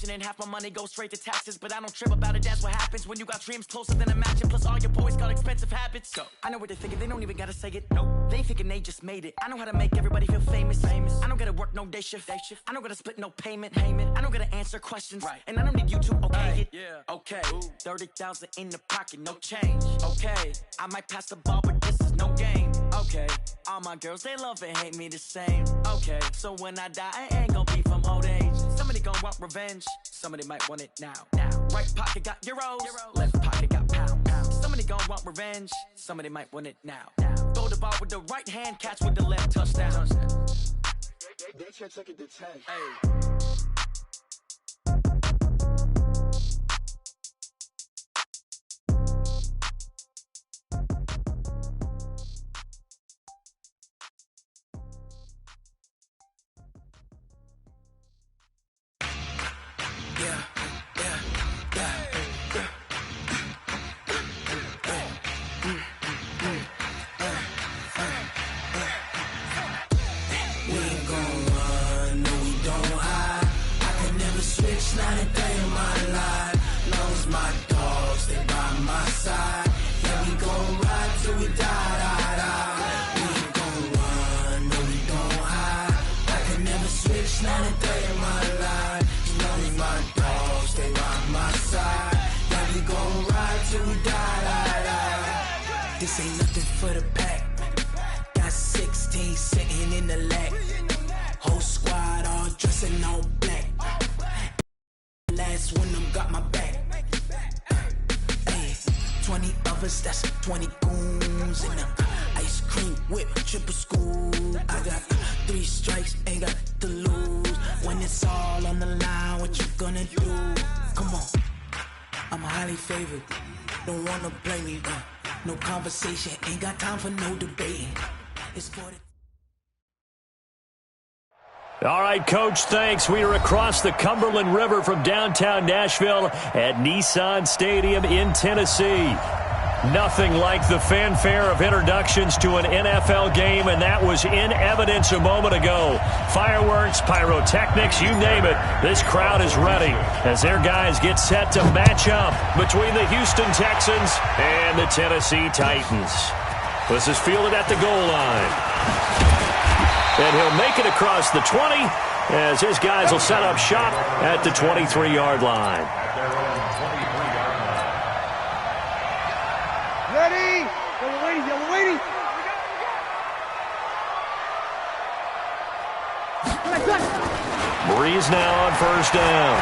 inflation and half my money goes straight to taxes. But I don't trip about it, that's what happens when you got dreams closer than imagine. Plus all your boys got expensive habits. So I know what they're thinking, they don't even gotta say it. Nope. They thinking they just made it. I know how to make everybody feel famous. I don't gotta work no day shift. I don't gotta split no payment. I don't gotta answer questions. Right. And I don't need you to okay it. Yeah. Okay. 30,000 in the pocket, no change. Okay. I might pass the ball, but this is no game. Okay. All my girls, they love and hate me the same. Okay. So when I die, I ain't gonna be from old age. Somebody gon' want revenge. Somebody might want it now. Right pocket got euros. Left pocket got pounds. Somebody gon' want revenge. Somebody might want it now. Throw the ball with the right hand, catch with the left, touchdown. They can't take it to 10. Hey. Not a day in my life, long as my dogs stay by my side. Yeah, we gon' ride till we die. We ain't gon' run, no we don't hide. I can never switch, not a day in my life, as long as my dogs stay by my side. Yeah, we gon' ride till we die. This ain't nothing for the pack. Got 16 sitting in the lap. Whole squad all dressing all black. Last one of them got my back. Hey, 20 of us, that's 20 goons. And the ice cream whip, triple scoop. I got 3 strikes, ain't got to lose. When it's all on the line, what you gonna do? Come on, I'm highly favored. Don't wanna play me, no conversation. Ain't got time for no debating. It's for the... All right, Coach, thanks. We are across the Cumberland River from downtown Nashville at Nissan Stadium in Tennessee. Nothing like the fanfare of introductions to an NFL game, and that was in evidence a moment ago. Fireworks, pyrotechnics, you name it. This crowd is ready as their guys get set to match up between the Houston Texans and the Tennessee Titans. This is fielded at the goal line. And he'll make it across the 20 as his guys will set up shop at the 23-yard line. Ready? Yellow waiting. Breeze now on first down.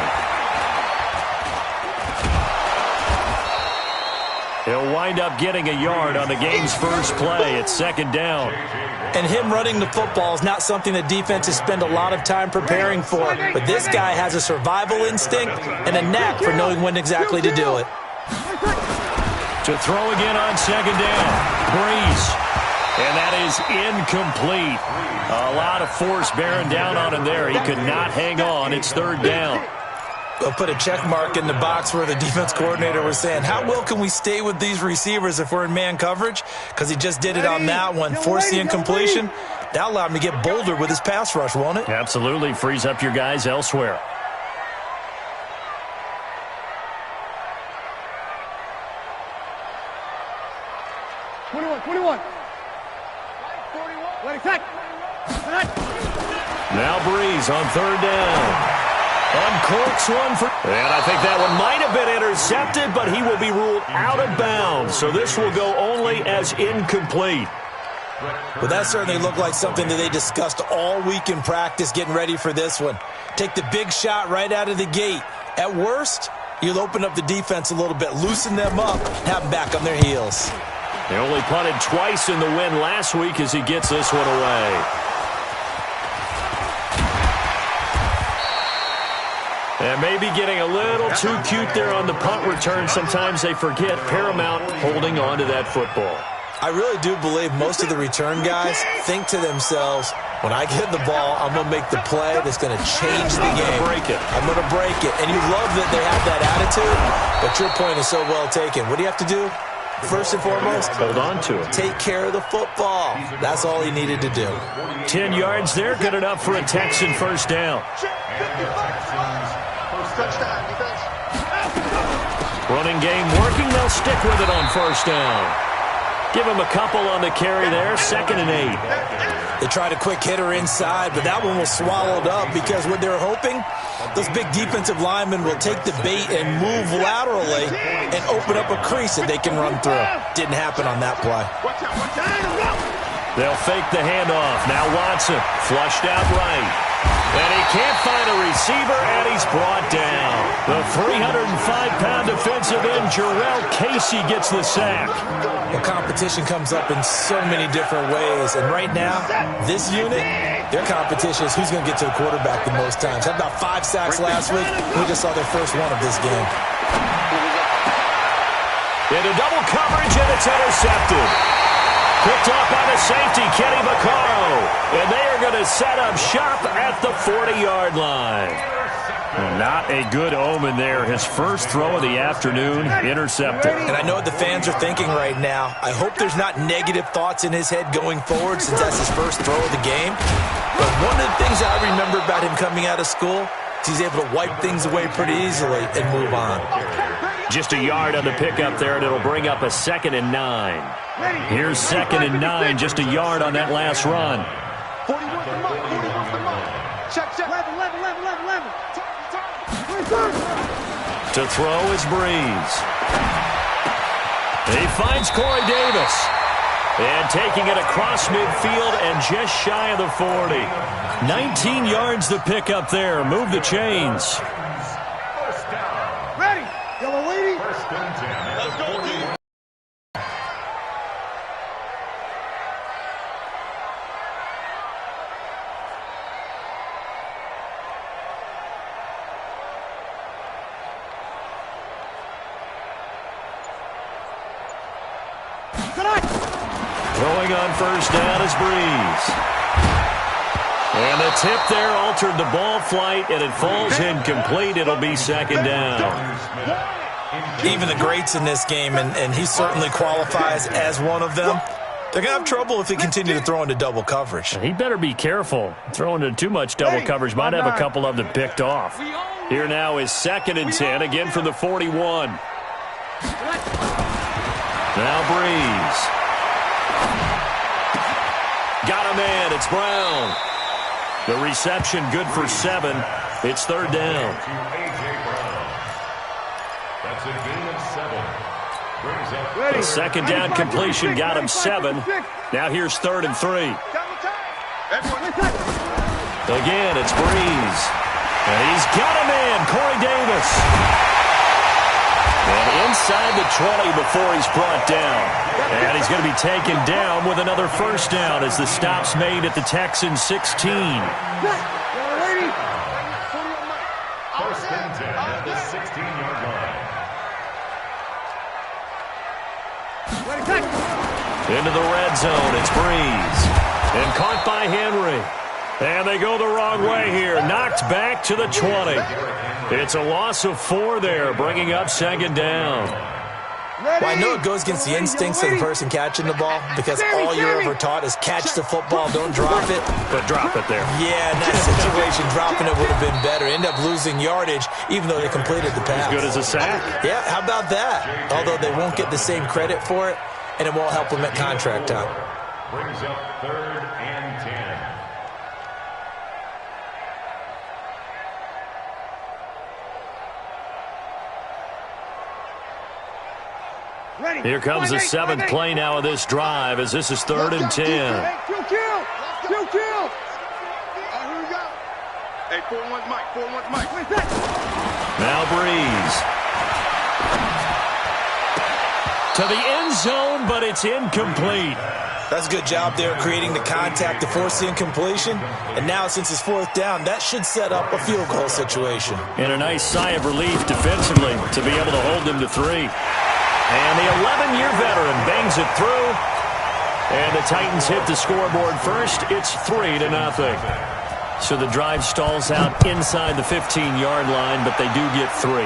He'll wind up getting a yard on the game's first play. It's second down. And him running the football is not something that defenses spend a lot of time preparing for. But this guy has a survival instinct and a knack for knowing when exactly to do it. To throw again on second down. Breeze. And that is incomplete. A lot of force bearing down on him there. He could not hang on. It's third down. I'll put a check mark in the box where the defense coordinator was saying, how well can we stay with these receivers if we're in man coverage? Because he just did it on that one, forced the incompletion. That allowed him to get bolder with his pass rush, won't it? Absolutely. Frees up your guys elsewhere. Now Breeze on third down. Uncorks one for... And I think that one might have been intercepted, but he will be ruled out of bounds. So this will go only as incomplete. Well, that certainly looked like something that they discussed all week in practice getting ready for this one. Take the big shot right out of the gate. At worst, you'll open up the defense a little bit, loosen them up, have them back on their heels. They only punted twice in the win last week as he gets this one away. And maybe getting a little too cute there on the punt return. Sometimes they forget paramount holding on to that football. I really do believe most of the return guys think to themselves, when I get the ball, I'm going to make the play that's going to change the game. I'm going to break it. And you love that they have that attitude, but your point is so well taken. What do you have to do? First and foremost, hold on to it. Take care of the football. That's all he needed to do. 10 yards there, good enough for a Texan first down. Running game working. They'll stick with it on first down. Give him a couple on the carry there. 2nd and 8. They tried a quick hitter inside, but that one was swallowed up because what they're hoping, those big defensive linemen will take the bait and move laterally and open up a crease that they can run through. Didn't happen on that play. They'll fake the handoff. Now Watson flushed out right. And he can't find a receiver, and he's brought down. The 305-pound defensive end, Jarrell Casey, gets the sack. Well, competition comes up in so many different ways. And right now, this unit, their competition is who's going to get to the quarterback the most times. Had about 5 sacks last week. We just saw their first one of this game. Into double coverage, and it's intercepted. Picked off by the safety, Kenny Vaccaro. And they are going to set up shop at the 40-yard line. Not a good omen there. His first throw of the afternoon, intercepted. And I know what the fans are thinking right now. I hope there's not negative thoughts in his head going forward since that's his first throw of the game. But one of the things I remember about him coming out of school is he's able to wipe things away pretty easily and move on. Just a yard on the pickup there, and it'll bring up a 2nd and 9. Here's 2nd and 9, just a yard on that last run. 41 for Mike, 41 for Mike. Check, 11. To throw is Breeze. He finds Corey Davis. And taking it across midfield and just shy of the 40. 19 yards to pick up there. Move the chains. Ready. Yellow lady. Let's go, dude. Throwing on first down is Breeze. And the tip there altered the ball flight, and it falls incomplete. It'll be 2nd down. Even the greats in this game, and he certainly qualifies as one of them, they're going to have trouble if they continue to throw into double coverage. He better be careful. Throwing into too much double coverage might have a couple of them picked off. Here now is 2nd and 10, again from the 41. Now Breeze. Got a man. It's Brown. The reception good for 7. It's 3rd down. That's a gain of 7. The 2nd down completion got him 7. Now here's 3rd and 3. Again, it's Breeze. And he's got a man, Corey Davis. And inside the 20 before he's brought down. And he's going to be taken down with another first down as the stop's made at the Texans 16. First and 10 at the 16-yard line. Into the red zone, it's Breeze. And caught by Henry. And they go the wrong way here. Knocked back to the 20. It's a loss of 4 there, bringing up 2nd down. Well, I know it goes against the instincts of the person catching the ball because all you're ever taught is catch the football, don't drop it. But drop it there. Yeah, in that situation, dropping it would have been better. End up losing yardage, even though they completed the pass. As good as a sack. Yeah, how about that? Although they won't get the same credit for it, and it won't help them at contract time. Brings up 3rd and 10. Here comes the 7th play now of this drive as this is 3rd and 10. Kill. Hey, 4-1 Mike. Now Breeze. To the end zone, but it's incomplete. That's a good job there creating the contact to force the incompletion. And now since it's 4th down, that should set up a field goal situation. And a nice sigh of relief defensively to be able to hold them to 3. And the 11-year veteran bangs it through. And the Titans hit the scoreboard first. It's 3-0. So the drive stalls out inside the 15-yard line, but they do get 3.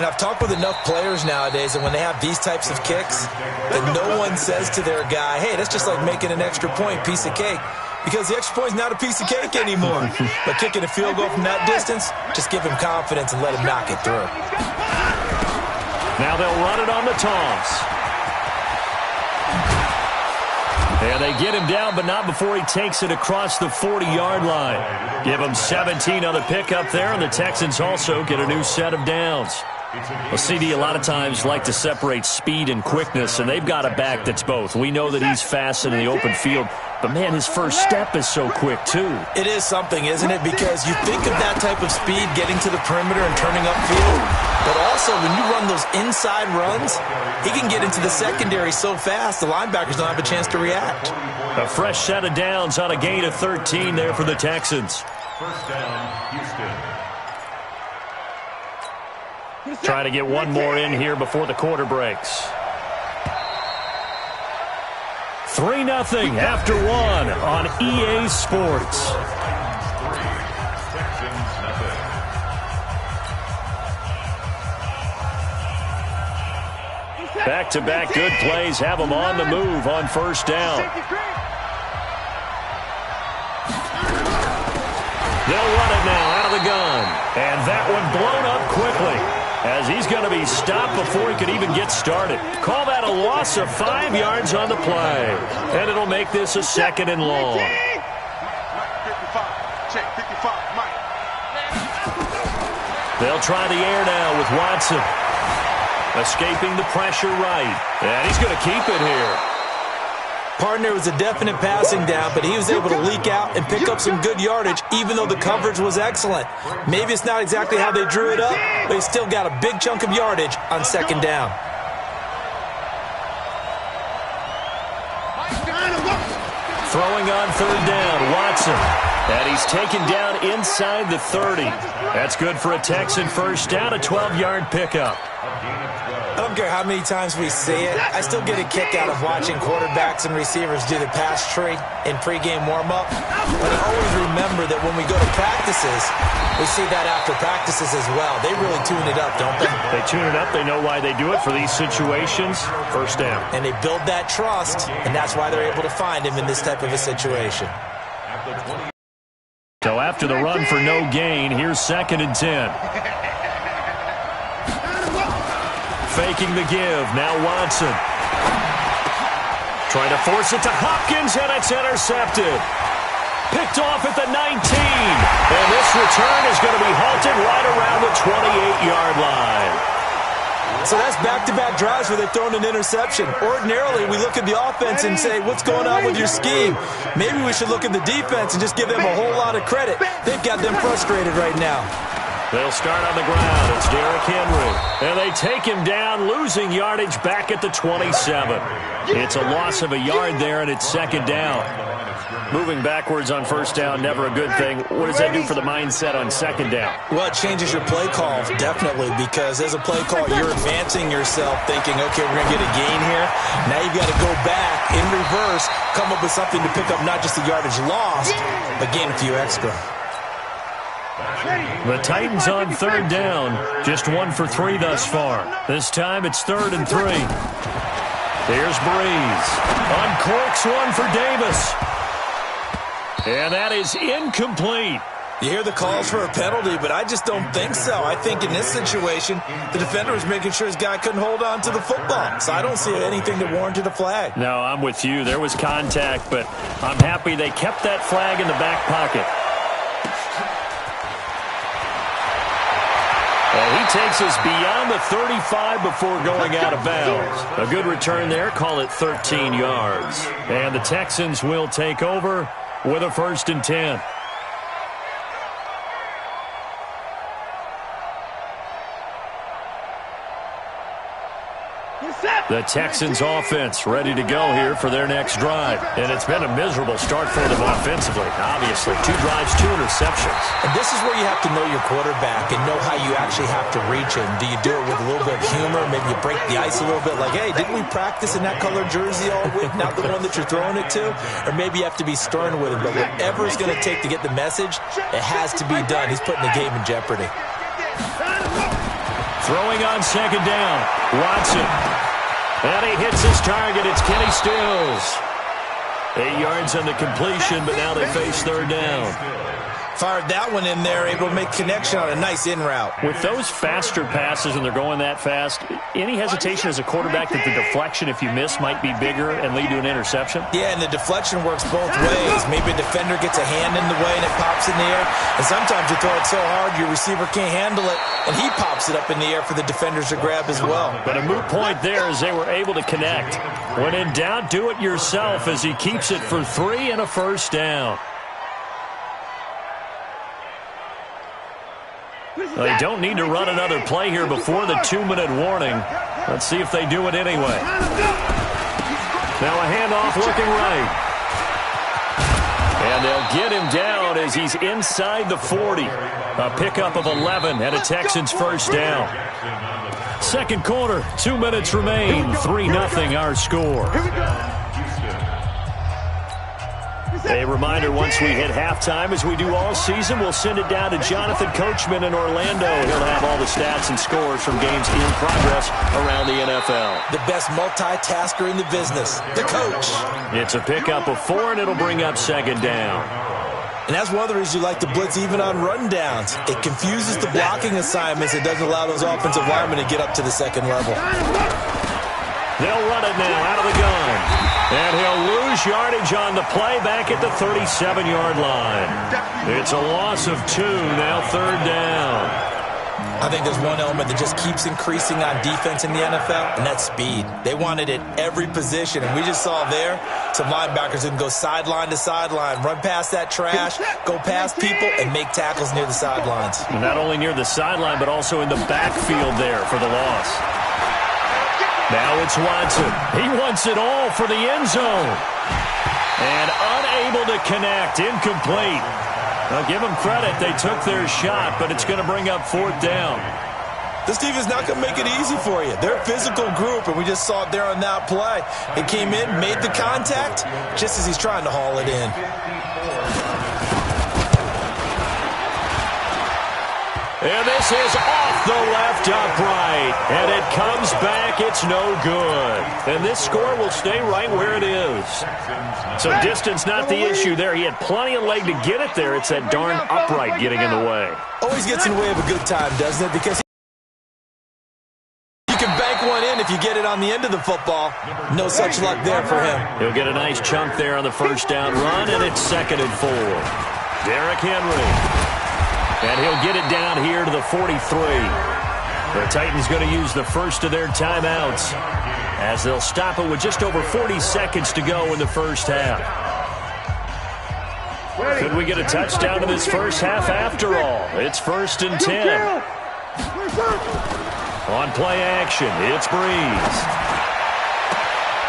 And I've talked with enough players nowadays that when they have these types of kicks, that no one says to their guy, hey, that's just like making an extra point, piece of cake. because the extra point's not a piece of cake anymore. But kicking a field goal from that distance, just give him confidence and let him knock it through. Now they'll run it on the toss. And they get him down, but not before he takes it across the 40-yard line. Give him 17 on the pickup there, and the Texans also get a new set of downs. Well, CD a lot of times like to separate speed and quickness, and they've got a back that's both. We know that he's fast in the open field, but, man, his first step is so quick, too. It is something, isn't it? Because you think of that type of speed getting to the perimeter and turning upfield, but also when you run those inside runs, he can get into the secondary so fast the linebackers don't have a chance to react. A fresh set of downs on a gain of 13 there for the Texans. First down, Houston. Try to get one more in here before the quarter breaks. 3-0 after one on EA Sports. Back-to-back good plays have them on the move on first down. They'll run it now out of the gun. And that one blown up quickly, as he's going to be stopped before he could even get started. Call that a loss of 5 yards on the play. And it'll make this a second and long. They'll try the air now with Watson. Escaping the pressure right. And he's going to keep it here. Partner was a definite passing down, but he was able to leak out and pick up some good yardage, even though the coverage was excellent. Maybe it's not exactly how they drew it up, but he still got a big chunk of yardage on second down. Throwing on third down, Watson. And he's taken down inside the 30. That's good for a Texan first down, a 12-yard pickup. I don't care how many times we see it. I still get a kick out of watching quarterbacks and receivers do the pass tree in pregame warm-up. But I always remember that when we go to practices, we see that after practices as well. They really tune it up, don't they? They tune it up. They know why they do it for these situations. First down. And they build that trust, and that's why they're able to find him in this type of a situation. So after the run for no gain, here's 2nd and 10. Faking the give. Now Watson. Trying to force it to Hopkins, and it's intercepted. Picked off at the 19. And this return is going to be halted right around the 28-yard line. So that's back-to-back drives where they've thrown an interception. Ordinarily, we look at the offense and say, what's going on with your scheme? Maybe we should look at the defense and just give them a whole lot of credit. They've got them frustrated right now. They'll start on the ground. It's Derrick Henry. And they take him down, losing yardage back at the 27. It's a loss of a yard there, and it's second down. Moving backwards on first down, never a good thing. What does that do for the mindset on second down? Well, it changes your play call, definitely, because as a play call, you're advancing yourself thinking, okay, we're going to get a gain here. Now you've got to go back in reverse, come up with something to pick up not just the yardage lost, but gain a few extra. The Titans on third down, just 1 for 3 thus far. This time it's 3rd and 3. Here's Breeze. Uncorks one for Davis. And that is incomplete. You hear the calls for a penalty, but I just don't think so. I think in this situation, the defender was making sure his guy couldn't hold on to the football. So I don't see anything that warranted a flag. No, I'm with you. There was contact, but I'm happy they kept that flag in the back pocket. And he takes us beyond the 35 before going out of bounds. A good return there. Call it 13 yards. And the Texans will take over with a 1st and 10. The Texans offense ready to go here for their next drive. And it's been a miserable start for them offensively. Obviously, 2 drives, 2 interceptions. And this is where you have to know your quarterback and know how you actually have to reach him. Do you do it with a little bit of humor? Maybe you break the ice a little bit like, hey, didn't we practice in that colored jersey all week? Not the one that you're throwing it to? Or maybe you have to be stern with him. But whatever it's going to take to get the message, it has to be done. He's putting the game in jeopardy. Throwing on second down. Watson. And he hits his target. It's Kenny Stills. 8 yards on the completion, but now they face third down. Fired that one in there, able to make connection on a nice in route. With those faster passes and they're going that fast, any hesitation as a quarterback that the deflection, if you miss, might be bigger and lead to an interception? Yeah, and the deflection works both ways. Maybe a defender gets a hand in the way and it pops in the air. And sometimes you throw it so hard your receiver can't handle it, and he pops it up in the air for the defenders to grab as well. But a moot point there as they were able to connect. When in doubt, do it yourself as he keeps it for 3 and a first down. They don't need to run another play here before the 2-minute warning. Let's see if they do it anyway. Now a handoff looking right. And they'll get him down as he's inside the 40. A pickup of 11 and a Texans first down. Second quarter, 2 minutes remain. 3-0 our score. A reminder, once we hit halftime, as we do all season, we'll send it down to Jonathan Coachman in Orlando. He'll have all the stats and scores from games in progress around the NFL. The best multitasker in the business, the coach. It's a pickup of 4, and it'll bring up second down. And that's one of the reasons you like to blitz even on rundowns. It confuses the blocking assignments. It doesn't allow those offensive linemen to get up to the second level. They'll run it now out of the gun. And he'll lose yardage on the play back at the 37-yard line. It's a loss of 2, now third down. I think there's one element that just keeps increasing on defense in the NFL, and that's speed. They want it at every position, and we just saw there some linebackers who can go sideline to sideline, run past that trash, go past people, and make tackles near the sidelines. Not only near the sideline, but also in the backfield there for the loss. Now it's Watson. He wants it all for the end zone. And unable to connect. Incomplete. I'll give them credit. They took their shot, but it's going to bring up fourth down. This team is not going to make it easy for you. They're a physical group, and we just saw it there on that play. It came in, made the contact, just as he's trying to haul it in. And this is off the left upright. And it comes back. It's no good. And this score will stay right where it is. So distance not the issue there. He had plenty of leg to get it there. It's that darn upright getting in the way. Always gets in the way of a good time, doesn't it? Because you can bank one in if you get it on the end of the football. No such luck there for him. He'll get a nice chunk there on the first down run, and it's 2nd and 4. Derrick Henry. And he'll get it down here to the 43. The Titans going to use the first of their timeouts as they'll stop it with just over 40 seconds to go in the first half. Could we get a touchdown in this first half after all? It's 1st and 10. On play action, it's Breeze.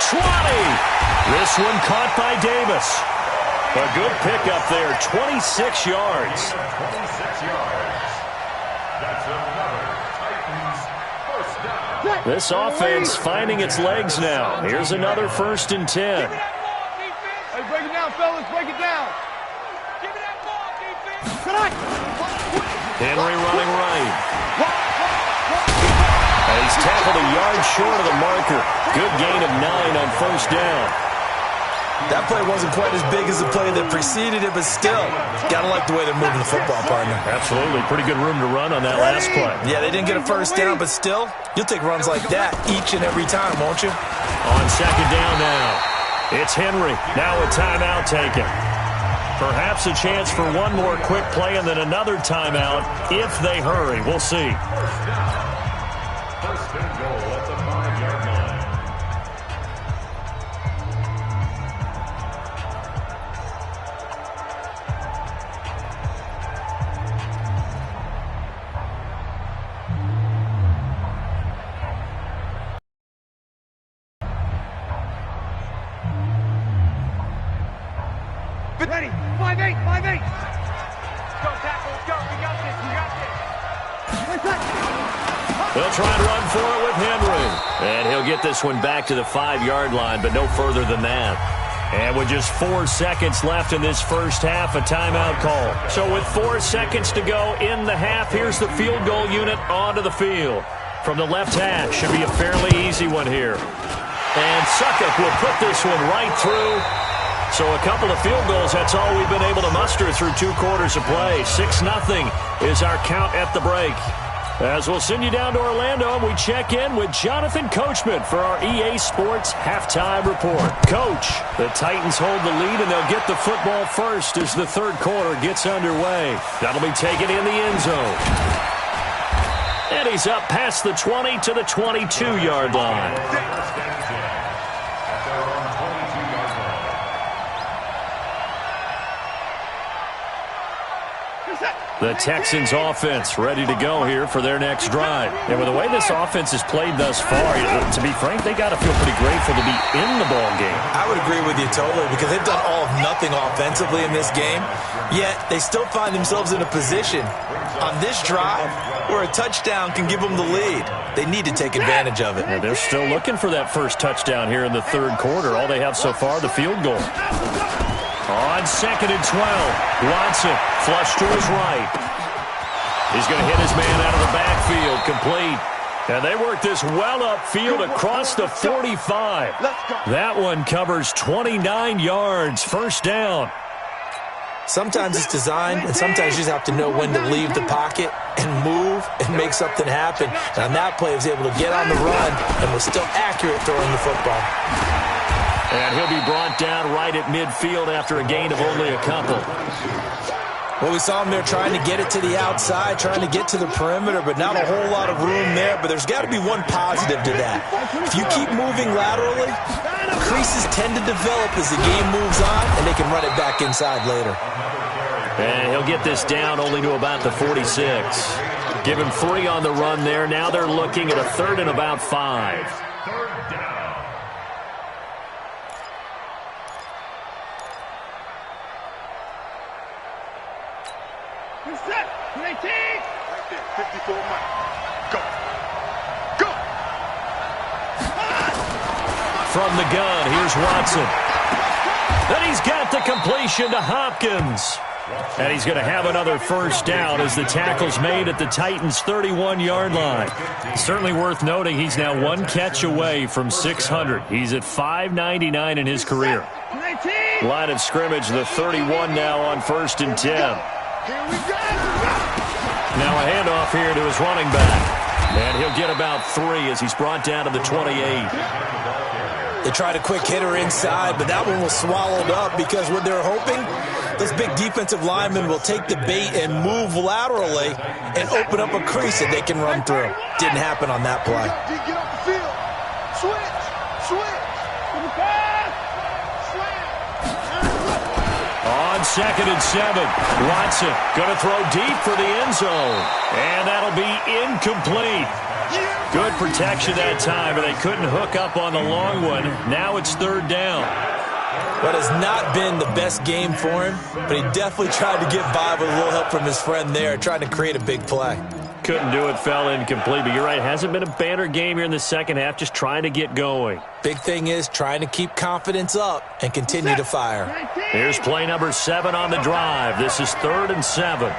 20. This one caught by Davis. A good pickup there, 26 yards. 26 yards. That's another Titans first down. This offense finding its legs now. Here's another 1st and 10. Hey, break it down, fellas. Break it down. Give me that ball, defense. Henry running right. And he's tackled a yard short of the marker. Good gain of 9 on first down. That play wasn't quite as big as the play that preceded it, but still, gotta like the way they're moving the football, partner. Absolutely. Pretty good room to run on that last play. Yeah, they didn't get a first down, but still, you'll take runs like that each and every time, won't you? On second down now, it's Henry. Now a timeout taken. Perhaps a chance for one more quick play and then another timeout if they hurry. We'll see. First and goal at the 5-yard line. Ready. 5-8. 5-8. Go, tackle. Let's go. We got this. We got this. They'll try and run for it with Henry. And he'll get this one back to the 5-yard line, but no further than that. And with just 4 seconds left in this first half, a timeout call. So with 4 seconds to go in the half, here's the field goal unit onto the field. From the left hash, should be a fairly easy one here. And Suckup will put this one right through. So a couple of field goals, that's all we've been able to muster through 2 quarters of play. 6-0 is our count at the break. As we'll send you down to Orlando, and we check in with Jonathan Coachman for our EA Sports Halftime Report. Coach, the Titans hold the lead, and they'll get the football first as the third quarter gets underway. That'll be taken in the end zone. And he's up past the 20 to the 22-yard line. The Texans offense ready to go here for their next drive. And with the way this offense has played thus far, to be frank, they got to feel pretty grateful to be in the ball game. I would agree with you totally because they've done all of nothing offensively in this game, yet they still find themselves in a position on this drive where a touchdown can give them the lead. They need to take advantage of it. Yeah, they're still looking for that first touchdown here in the third quarter. All they have so far, the field goal. On 2nd and 12, Watson flush to his right. He's going to hit his man out of the backfield, complete. And they work this well upfield across the 45. That one covers 29 yards, first down. Sometimes it's designed, and sometimes you just have to know when to leave the pocket and move and make something happen. And on that play, he was able to get on the run and was still accurate throwing the football. And he'll be brought down right at midfield after a gain of only a couple. Well, we saw him there trying to get it to the outside, trying to get to the perimeter, but not a whole lot of room there. But there's got to be one positive to that. If you keep moving laterally, creases tend to develop as the game moves on, and they can run it back inside later. And he'll get this down only to about the 46. Give him 3 on the run there. Now they're looking at a 3rd and about 5. Set. 19. 54 Mike. Go. Go. From the gun, here's Watson. And he's got the completion to Hopkins. And he's going to have another first down as the tackle's made at the Titans' 31-yard line. Certainly worth noting he's now 1 catch away from 600. He's at 599 in his career. Line of scrimmage, the 31 now on 1st and 10. Now a handoff here to his running back. And he'll get about 3 as he's brought down to the 28. They tried a quick hitter inside, but that one was swallowed up because what they're hoping, this big defensive lineman will take the bait and move laterally and open up a crease that they can run through. Didn't happen on that play. Get off the field. Switch. On 2nd and 7, Watson going to throw deep for the end zone. And that'll be incomplete. Good protection that time, but they couldn't hook up on the long one. Now it's 3rd down. What has not been the best game for him, but he definitely tried to get by with a little help from his friend there, trying to create a big play. Couldn't do it, fell incomplete, but you're right, hasn't been a banner game here in the second half, just trying to get going. Big thing is trying to keep confidence up and continue to fire. Here's play number 7 on the drive. This is 3rd and 7.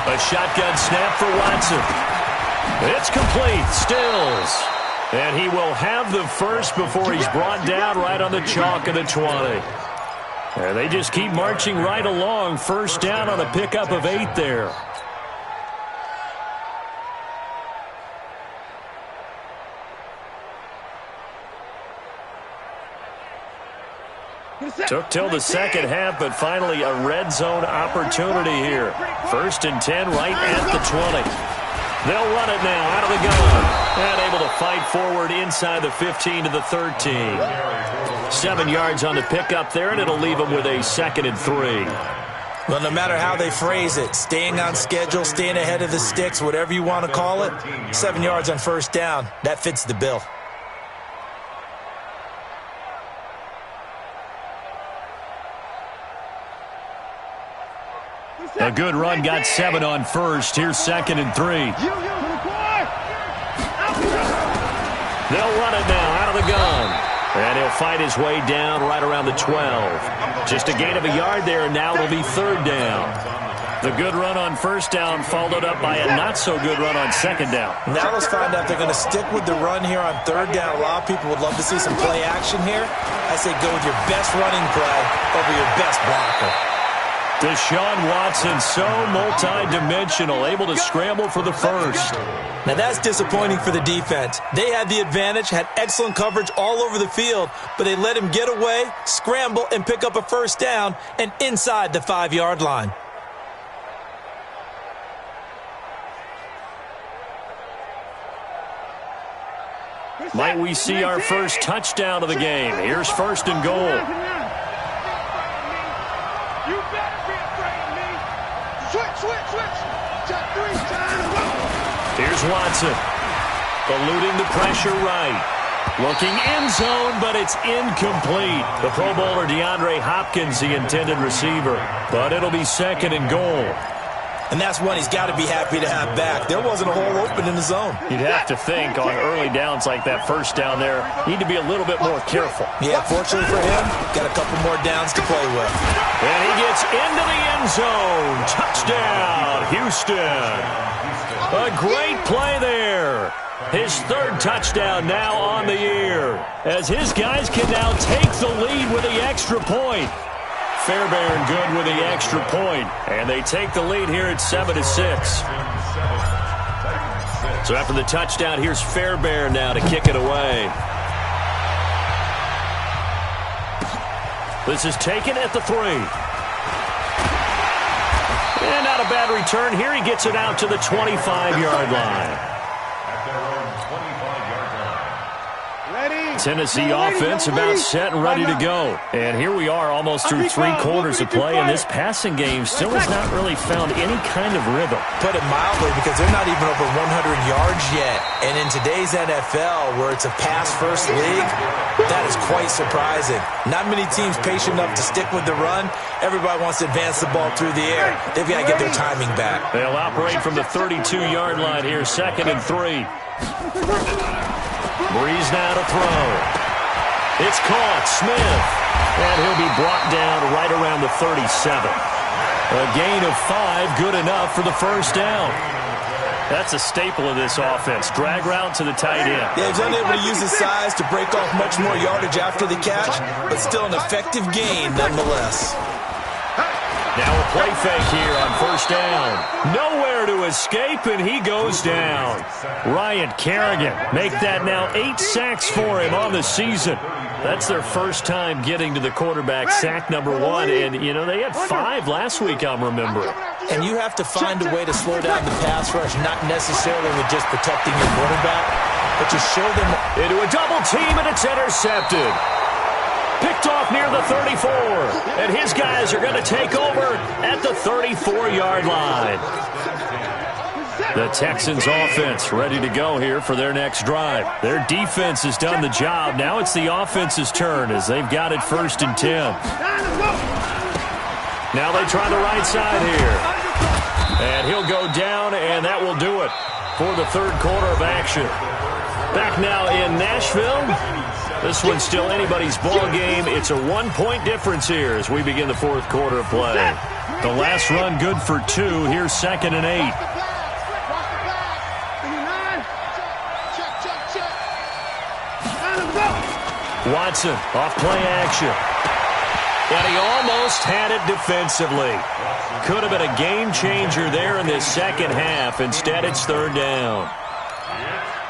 A shotgun snap for Watson. It's complete. Stills. And he will have the first before he's brought down right on the chalk of the 20. And they just keep marching right along. First down on a pickup of 8 there. Took till the second half, but finally a red zone opportunity here. 1st and 10 right at the 20. They'll run it now out of the gun. And able to fight forward inside the 15 to the 13. 7 yards on the pickup there, and it'll leave them with a 2nd and 3. Well, no matter how they phrase it, staying on schedule, staying ahead of the sticks, whatever you want to call it, 7 yards on first down, that fits the bill. A good run, got 7 on first. Here's 2nd and 3. They'll run it now out of the gun. And he'll fight his way down right around the 12. Just a gain of a yard there, and now it'll be 3rd down. The good run on first down followed up by a not-so-good run on second down. Now let's find out if they're going to stick with the run here on third down. A lot of people would love to see some play action here. I say go with your best running play over your best blocker. Deshaun Watson, so multi-dimensional, able to scramble for the first. Now that's disappointing for the defense. They had the advantage, had excellent coverage all over the field, but they let him get away, scramble, and pick up a first down, and inside the 5-yard line. Might we see our first touchdown of the game? Here's first and goal. You better be afraid of me. Switch. Check 3 times. Here's Watson. Eluding the pressure right. Looking end zone, but it's incomplete. The Pro Bowler DeAndre Hopkins, the intended receiver. But it'll be second and goal. And that's one he's got to be happy to have back. There wasn't a hole open in the zone. You'd have to think on early downs like that first down there, need to be a little bit more careful. Yeah, fortunately for him, got a couple more downs to play with. And he gets into the end zone. Touchdown, Houston. A great play there. His third touchdown now on the year, as his guys can now take the lead with the extra point. Fairbairn good with the extra point, and they take the lead here at 7-6. So after the touchdown, here's Fairbairn now to kick it away. This is taken at the 3. And not a bad return here. He gets it out to the 25-yard line. Tennessee offense about set and ready to go. And here we are almost through 3 quarters of play, and this passing game still has not really found any kind of rhythm. Put it mildly, because they're not even over 100 yards yet. And in today's NFL, where it's a pass-first league, that is quite surprising. Not many teams patient enough to stick with the run. Everybody wants to advance the ball through the air. They've got to get their timing back. They'll operate from the 32-yard line here, 2nd and 3. Breeze now to throw. It's caught. Smith. And he'll be brought down right around the 37. A gain of 5, good enough for the first down. That's a staple of this offense. Drag route to the tight end. Yeah, he's unable to use his size to break off much more yardage after the catch, but still an effective gain nonetheless. Now a play fake here on first down. Nowhere to escape, and he goes down. Ryan Kerrigan make that now 8 sacks for him on the season. That's their first time getting to the quarterback, sack number 1. And, you know, they had 5 last week, I'm remembering. And you have to find a way to slow down the pass rush, not necessarily with just protecting your quarterback, but to show them. Into a double team, and it's intercepted. Picked off near the 34, and his guys are going to take over at the 34-yard line. The Texans offense ready to go here for their next drive. Their defense has done the job. Now it's the offense's turn as they've got it 1st and 10. Now they try the right side here. And he'll go down, and that will do it for the 3rd quarter of action. Back now in Nashville. This one's still anybody's ball game. It's a 1-point difference here as we begin the 4th quarter of play. The last run good for 2. Here's 2nd and 8. Watson off play action. And he almost had it defensively. Could have been a game changer there in this second half. Instead, it's 3rd down.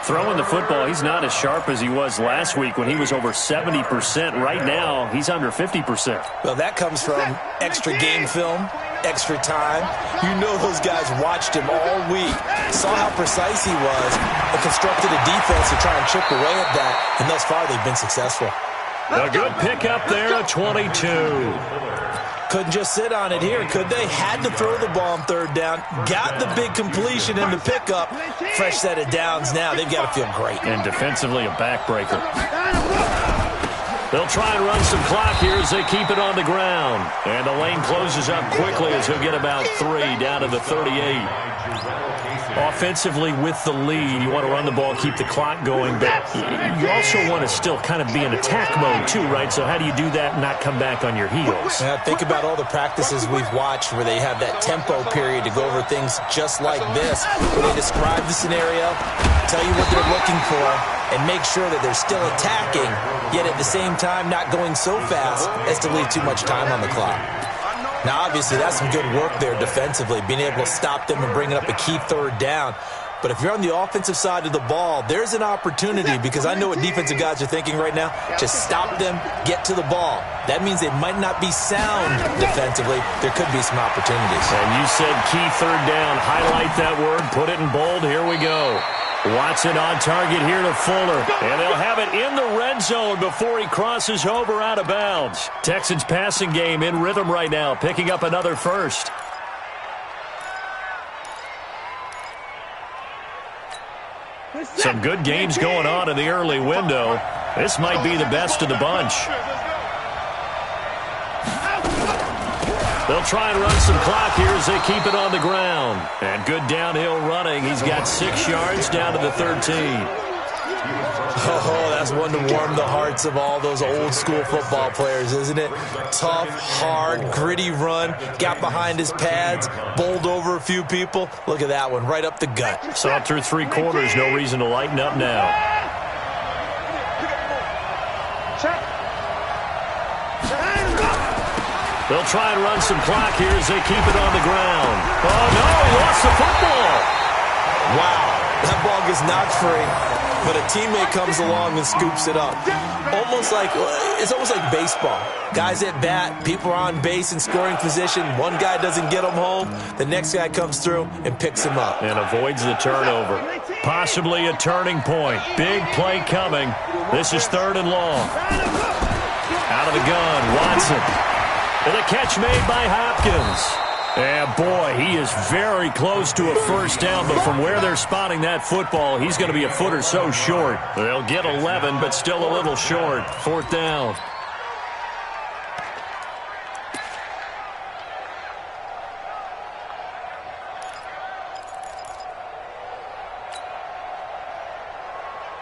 Throwing the football, he's not as sharp as he was last week when he was over 70%. Right now, he's under 50%. Well, that comes from extra game film, extra time. You know those guys watched him all week, saw how precise he was, and constructed a defense to try and chip away at that, and thus far they've been successful. A good pickup there at 22. Couldn't just sit on it here, could they? Had to throw the ball on 3rd down. Got the big completion in the pickup. Fresh set of downs now. They've got to feel great. And defensively, a backbreaker. They'll try and run some clock here as they keep it on the ground. And the lane closes up quickly as he'll get about 3 down to the 38. Offensively with the lead, you want to run the ball, keep the clock going, but you also want to still kind of be in attack mode too, right? So how do you do that and not come back on your heels? Yeah, think about all the practices we've watched where they have that tempo period to go over things just like this, where they describe the scenario, tell you what they're looking for, and make sure that they're still attacking, yet at the same time not going so fast as to leave too much time on the clock. Now, obviously, that's some good work there defensively, being able to stop them and bringing up a key third down. But if you're on the offensive side of the ball, there's an opportunity, because I know what defensive guys are thinking right now. Just stop them, get to the ball. That means they might not be sound defensively. There could be some opportunities. And you said key third down. Highlight that word, put it in bold. Here we go. Watson on target here to Fuller. And they'll have it in the red zone before he crosses over out of bounds. Texans passing game in rhythm right now, picking up another first. Some good games going on in the early window. This might be the best of the bunch. They'll try and run some clock here as they keep it on the ground. And good downhill running. He's got 6 yards down to the 13. Oh, that's one to warm the hearts of all those old school football players, isn't it? Tough, hard, gritty run. Got behind his pads, bowled over a few people. Look at that one, right up the gut. Saw it through 3 quarters. No reason to lighten up now. They'll try and run some clock here as they keep it on the ground. Oh, no, he lost the football. Wow, that ball gets knocked free, but a teammate comes along and scoops it up. It's almost like baseball. Guys at bat, people are on base in scoring position. One guy doesn't get him home. The next guy comes through and picks him up. And avoids the turnover. Possibly a turning point. Big play coming. This is 3rd and long. Out of the gun, Watson. And a catch made by Hopkins. And, boy, he is very close to a first down, but from where they're spotting that football, he's going to be a foot or so short. They'll get 11, but still a little short. 4th down.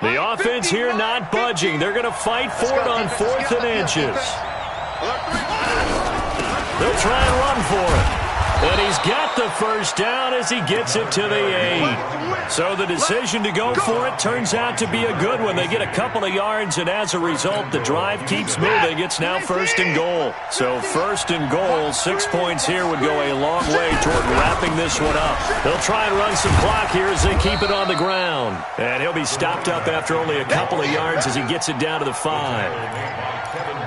The offense here not budging. They're going to fight for it on 4th and inches. They'll try and run for it. And he's got the first down as he gets it to the 8. So the decision to go for it turns out to be a good one. They get a couple of yards, and as a result, the drive keeps moving. It's now 1st and goal. So 1st and goal, 6 points here would go a long way toward wrapping this one up. They'll try and run some clock here as they keep it on the ground. And he'll be stopped up after only a couple of yards as he gets it down to the 5.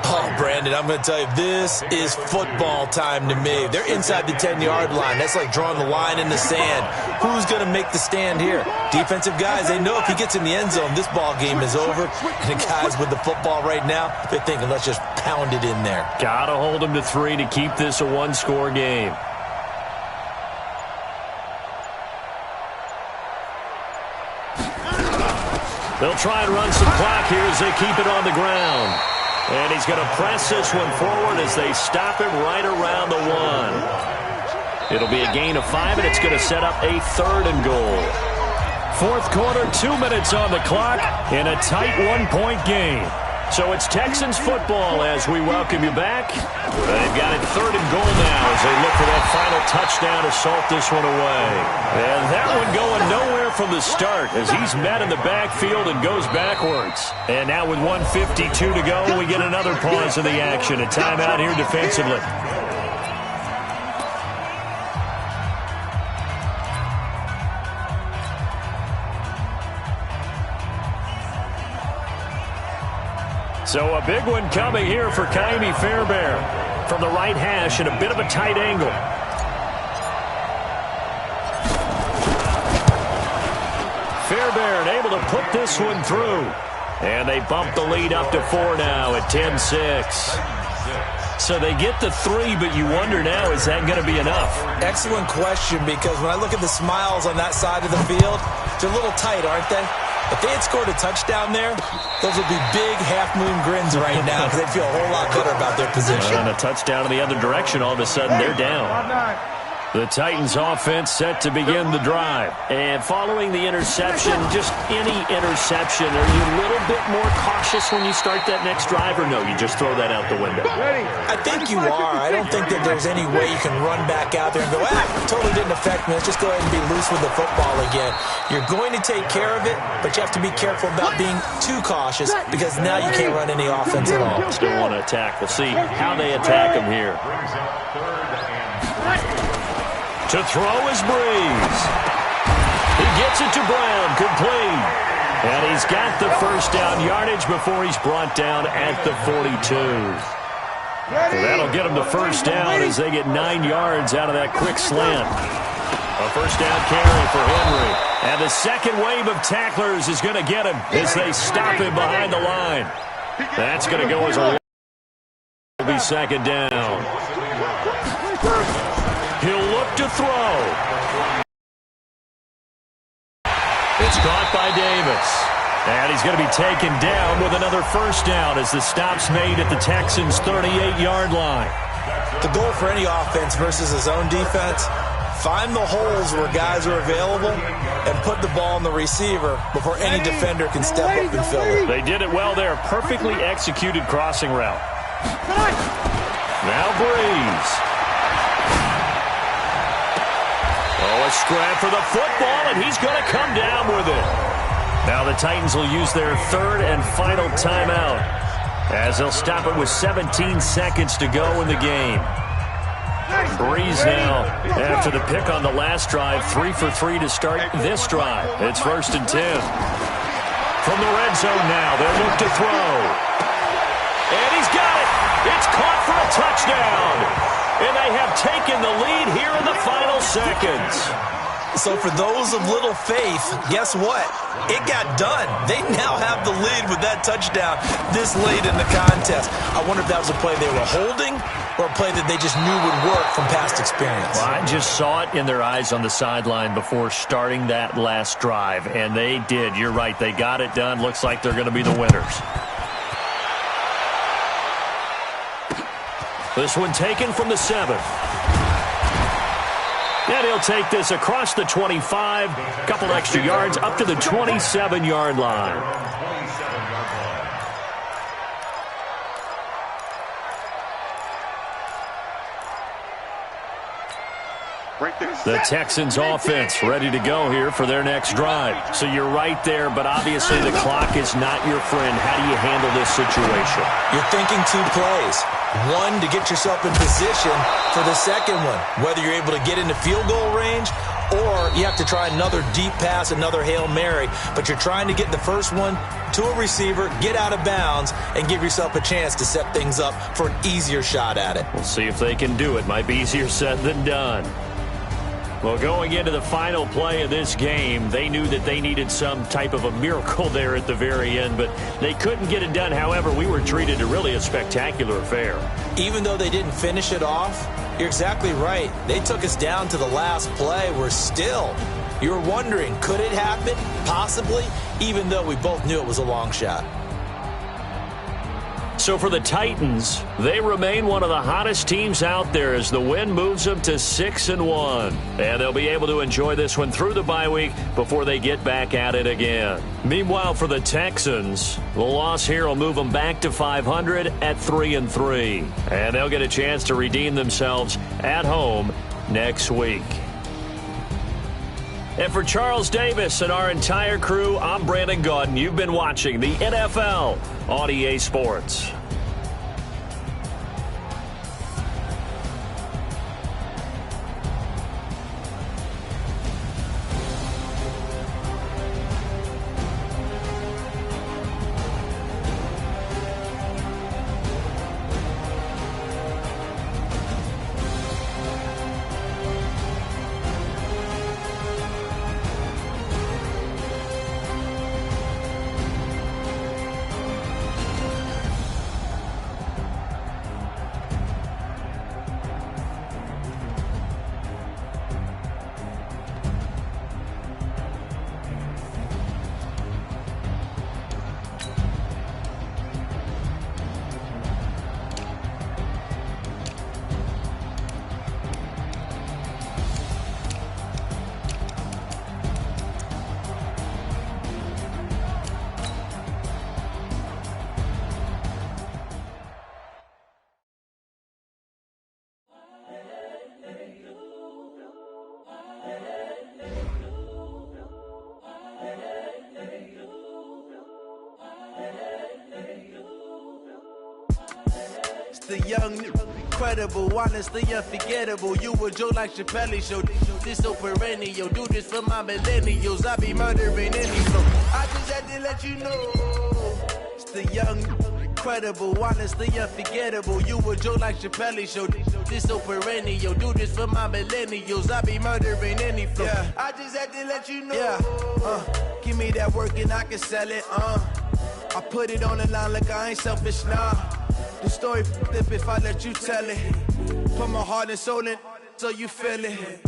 Oh, Brandon, I'm going to tell you, this is football time to me. They're inside the 10-yard line. That's like drawing the line in the sand. Who's going to make the stand here? Defensive guys, they know if he gets in the end zone, this ball game is over. And the guys with the football right now, they're thinking, let's just pound it in there. Got to hold them to 3 to keep this a one-score game. They'll try and run some clock here as they keep it on the ground. And he's going to press this one forward as they stop him right around the 1. It'll be a gain of 5, and it's going to set up a 3rd and goal. 4th quarter, 2 minutes on the clock in a tight 1-point game. So it's Texans football as we welcome you back. They've got it 3rd and goal now as they look for that final touchdown to salt this one away. And that one going nowhere from the start as he's met in the backfield and goes backwards. And now with 1:52 to go, we get another pause in the action. A timeout here defensively. So a big one coming here for Kaimi Fairbairn from the right hash and a bit of a tight angle. Fairbairn able to put this one through. And they bump the lead up to 4 now at 10-6. So they get the 3, but you wonder now, is that going to be enough? Excellent question, because when I look at the smiles on that side of the field, they're a little tight, aren't they? If they had scored a touchdown there, those would be big half-moon grins right now because they'd feel a whole lot better about their position. And a touchdown in the other direction, all of a sudden they're down. The Titans offense set to begin the drive. And following the interception, just any interception, are you a little bit more cautious when you start that next drive, or no, you just throw that out the window? I think you are. I don't think that there's any way you can run back out there and go, totally didn't affect me. Let's just go ahead and be loose with the football again. You're going to take care of it, but you have to be careful about being too cautious because now you can't run any offense at all. Still want to attack. We'll see how they attack him here. To throw is Breeze. He gets it to Brown, complete. And he's got the first down yardage before he's brought down at the 42. So that'll get him the first down as they get 9 yards out of that quick slant. A first down carry for Henry. And the second wave of tacklers is going to get him as they stop him behind the line. That's going to go as a will be second down. He'll look to throw. It's caught by Davis. And he's going to be taken down with another first down as the stop's made at the Texans' 38-yard line. The goal for any offense versus his own defense, find the holes where guys are available and put the ball in the receiver before any defender can step up and fill it. They did it well there. Perfectly executed crossing route. Now Breeze. Oh, a scrap for the football, and he's going to come down with it. Now the Titans will use their third and final timeout as they'll stop it with 17 seconds to go in the game. Breeze now, after the pick on the last drive, 3 for 3 to start this drive. It's 1st and 10. From the red zone now, they'll look to throw. And he's got it. It's caught for a touchdown. And they have taken the lead here in the final seconds. So for those of little faith, guess what? It got done. They now have the lead with that touchdown this late in the contest. I wonder if that was a play they were holding or a play that they just knew would work from past experience. Well, I just saw it in their eyes on the sideline before starting that last drive, and they did. You're right. They got it done. Looks like they're going to be the winners. This one taken from the 7. And he'll take this across the 25, couple extra yards up to the 27-yard line. The Texans offense ready to go here for their next drive. So you're right there, but obviously the clock is not your friend. How do you handle this situation? You're thinking 2 plays. One, to get yourself in position for the second one, whether you're able to get into field goal range or you have to try another deep pass, another Hail Mary, but you're trying to get the first one to a receiver, get out of bounds, and give yourself a chance to set things up for an easier shot at it. We'll see if they can do it. Might be easier said than done. Well, going into the final play of this game, they knew that they needed some type of a miracle there at the very end, but they couldn't get it done. However, we were treated to really a spectacular affair. Even though they didn't finish it off, you're exactly right. They took us down to the last play. We're still, you were wondering, could it happen? Possibly, even though we both knew it was a long shot. So for the Titans, they remain one of the hottest teams out there as the win moves them to 6-1. And they'll be able to enjoy this one through the bye week before they get back at it again. Meanwhile, for the Texans, the loss here will move them back to 500 at 3-3. And they'll get a chance to redeem themselves at home next week. And for Charles Davis and our entire crew, I'm Brandon Gaudin. You've been watching the NFL on EA Sports. the young, incredible, honestly unforgettable. You a joke like Chappelle Show. This so perennial. Do this for my millennials. I be murdering any flow. I just had to let you know. It's the young, incredible, honestly unforgettable. You a joke like Chappelle Show. This so perennial. Do this for my millennials. I be murdering any flow. Yeah. I just had to let you know. Yeah. Give me that work and I can sell it. I put it on the line like I ain't selfish, nah. The story flip if I let you tell it. Put my heart and soul in so you feel it.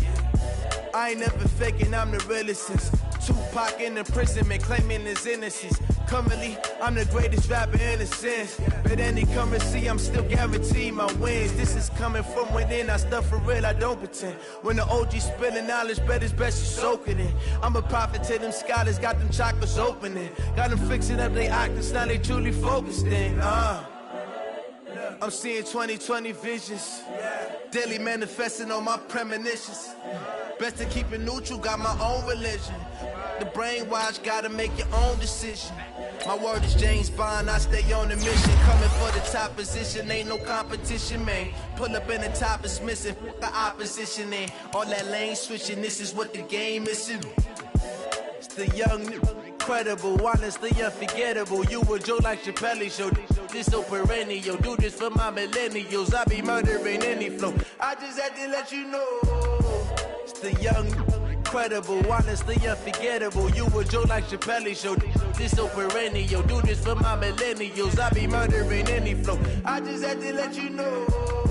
I ain't never faking, I'm the realest since Tupac in imprisonment, claiming his innocence. Currently, I'm the greatest rapper in a sense. But any currency, I'm still guaranteed my wins. This is coming from within, I stuff for real, I don't pretend. When the OG spilling knowledge, bet it's best you soak it in. I'm a prophet to them scholars, got them chakras opening. Got them fixing up their octaves, now they truly focused in. I'm seeing 2020 visions. Daily manifesting on my premonitions. Best to keep it neutral, got my own religion. The brainwash, gotta make your own decision. My word is James Bond, I stay on the mission. Coming for the top position, ain't no competition, man. Pull up in the top is missing, the opposition in. All that lane switching, this is what the game is. It's the young, incredible, honestly unforgettable. You a joke like Chappelle Show. This so perennial. Do this for my millennials. I be murdering any flow. I just had to let you know. It's the young, incredible, honestly unforgettable. You a joke like Chappelle Show. This so perennial. Do this for my millennials. I be murdering any flow. I just had to let you know.